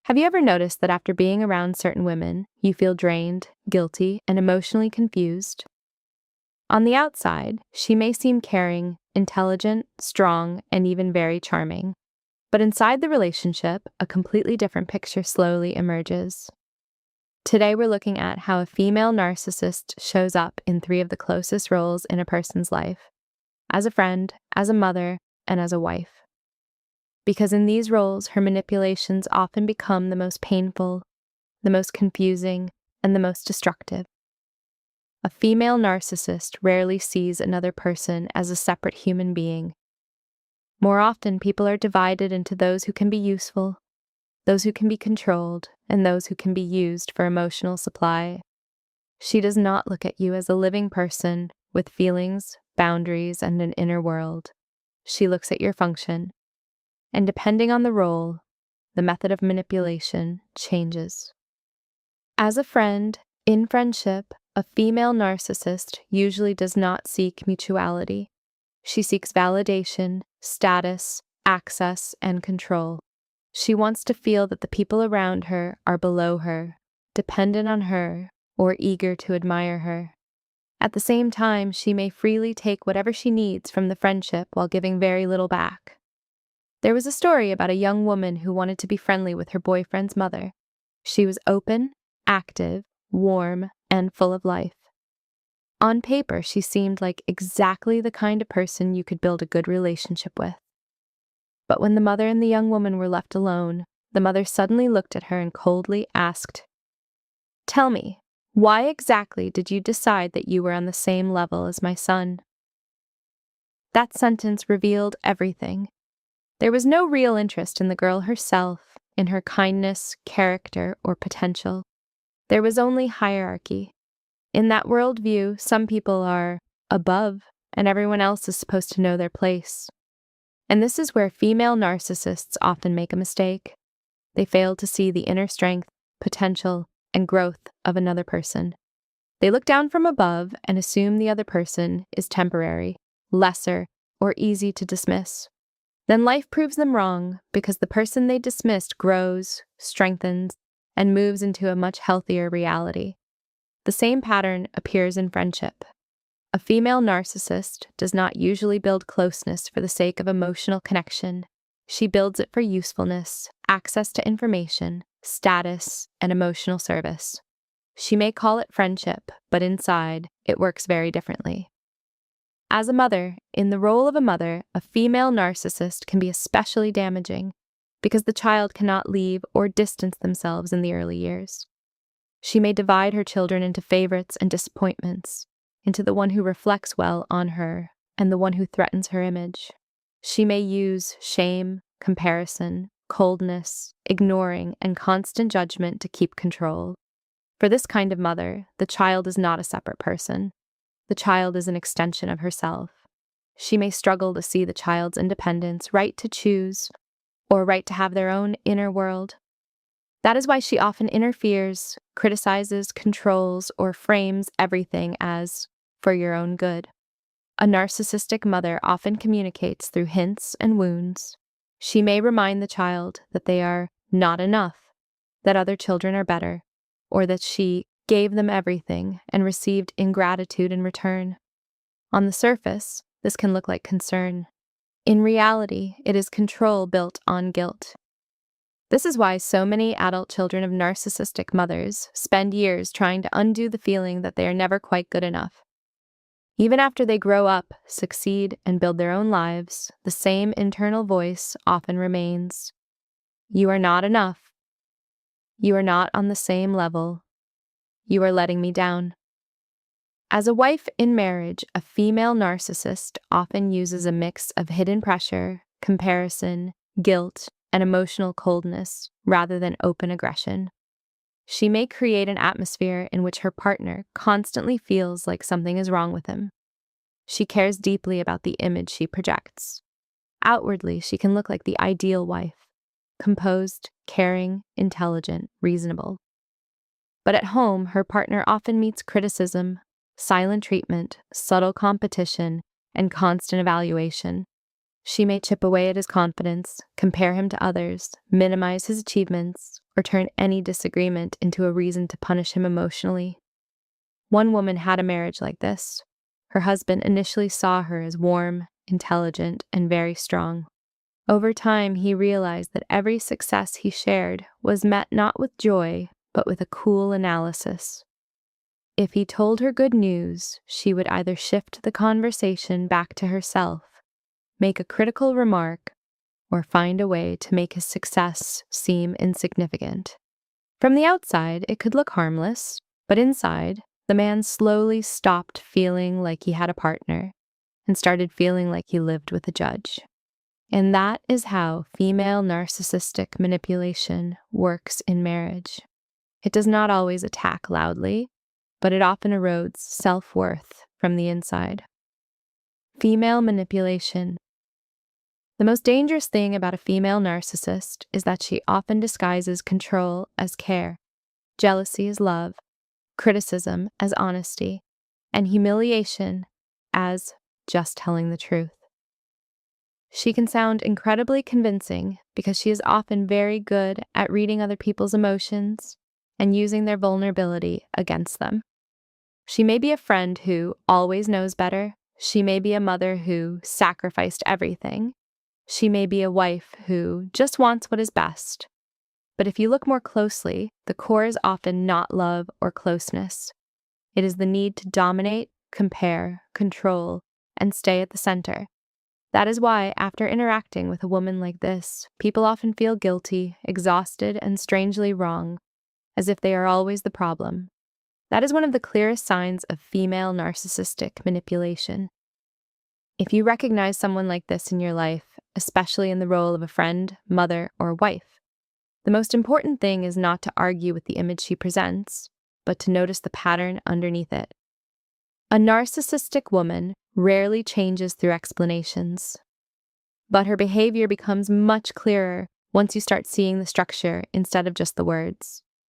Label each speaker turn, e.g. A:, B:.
A: Have you ever noticed that after being around certain women, you feel drained, guilty, and emotionally confused? On the outside, she may seem caring, intelligent, strong, and even very charming. But inside the relationship, a completely different picture slowly emerges. Today, we're looking at how a female narcissist shows up in three of the closest roles in a person's life: as a friend, as a mother, and as a wife. Because in these roles, her manipulations often become the most painful, the most confusing, and the most destructive. A female narcissist rarely sees another person as a separate human being. More often, people are divided into those who can be useful, those who can be controlled, and those who can be used for emotional supply. She does not look at you as a living person with feelings, boundaries, and an inner world. She looks at your function. And depending on the role, the method of manipulation changes. As a friend, in friendship, a female narcissist usually does not seek mutuality. She seeks validation, status, access, and control. She wants to feel that the people around her are below her, dependent on her, or eager to admire her. At the same time, she may freely take whatever she needs from the friendship while giving very little back. There was a story about a young woman who wanted to be friendly with her boyfriend's mother. She was open, active, warm, and full of life. On paper, she seemed like exactly the kind of person you could build a good relationship with. But when the mother and the young woman were left alone, the mother suddenly looked at her and coldly asked, "Tell me, why exactly did you decide that you were on the same level as my son?" That sentence revealed everything. There was no real interest in the girl herself, in her kindness, character, or potential. There was only hierarchy. In that worldview, some people are above, and everyone else is supposed to know their place. And this is where female narcissists often make a mistake. They fail to see the inner strength, potential, and growth of another person. They look down from above and assume the other person is temporary, lesser, or easy to dismiss. Then life proves them wrong because the person they dismissed grows, strengthens, and moves into a much healthier reality. The same pattern appears in friendship. A female narcissist does not usually build closeness for the sake of emotional connection. She builds it for usefulness, access to information, status, and emotional service. She may call it friendship, but inside, it works very differently. As a mother, in the role of a mother, a female narcissist can be especially damaging because the child cannot leave or distance themselves in the early years. She may divide her children into favorites and disappointments, into the one who reflects well on her and the one who threatens her image. She may use shame, comparison, coldness, ignoring, and constant judgment to keep control. For this kind of mother, the child is not a separate person. The child is an extension of herself. She may struggle to see the child's independence, right to choose, or right to have their own inner world. That is why she often interferes, criticizes, controls, or frames everything as for your own good. A narcissistic mother often communicates through hints and wounds. She may remind the child that they are not enough, that other children are better, or that she gave them everything and received ingratitude in return. On the surface, this can look like concern. In reality, it is control built on guilt. This is why so many adult children of narcissistic mothers spend years trying to undo the feeling that they are never quite good enough. Even after they grow up, succeed, and build their own lives, the same internal voice often remains. You are not enough. You are not on the same level. You are letting me down. As a wife in marriage, a female narcissist often uses a mix of hidden pressure, comparison, guilt, and emotional coldness rather than open aggression. She may create an atmosphere in which her partner constantly feels like something is wrong with him. She cares deeply about the image she projects. Outwardly, she can look like the ideal wife: composed, caring, intelligent, reasonable. But at home, her partner often meets criticism, silent treatment, subtle competition, and constant evaluation. She may chip away at his confidence, compare him to others, minimize his achievements, or turn any disagreement into a reason to punish him emotionally. One woman had a marriage like this. Her husband initially saw her as warm, intelligent, and very strong. Over time, he realized that every success he shared was met not with joy, but with a cool analysis. If he told her good news, she would either shift the conversation back to herself, make a critical remark, or find a way to make his success seem insignificant. From the outside, it could look harmless, but inside, the man slowly stopped feeling like he had a partner and started feeling like he lived with a judge. And that is how female narcissistic manipulation works in marriage. It does not always attack loudly, but it often erodes self-worth from the inside. Female manipulation. The most dangerous thing about a female narcissist is that she often disguises control as care, jealousy as love, criticism as honesty, and humiliation as just telling the truth. She can sound incredibly convincing because she is often very good at reading other people's emotions and using their vulnerability against them. She may be a friend who always knows better. She may be a mother who sacrificed everything. She may be a wife who just wants what is best. But if you look more closely, the core is often not love or closeness. It is the need to dominate, compare, control, and stay at the center. That is why, after interacting with a woman like this, people often feel guilty, exhausted, and strangely wrong, as if they are always the problem. That is one of the clearest signs of female narcissistic manipulation. If you recognize someone like this in your life, especially in the role of a friend, mother, or wife, the most important thing is not to argue with the image she presents, but to notice the pattern underneath it. A narcissistic woman rarely changes through explanations, but her behavior becomes much clearer once you start seeing the structure instead of just the words.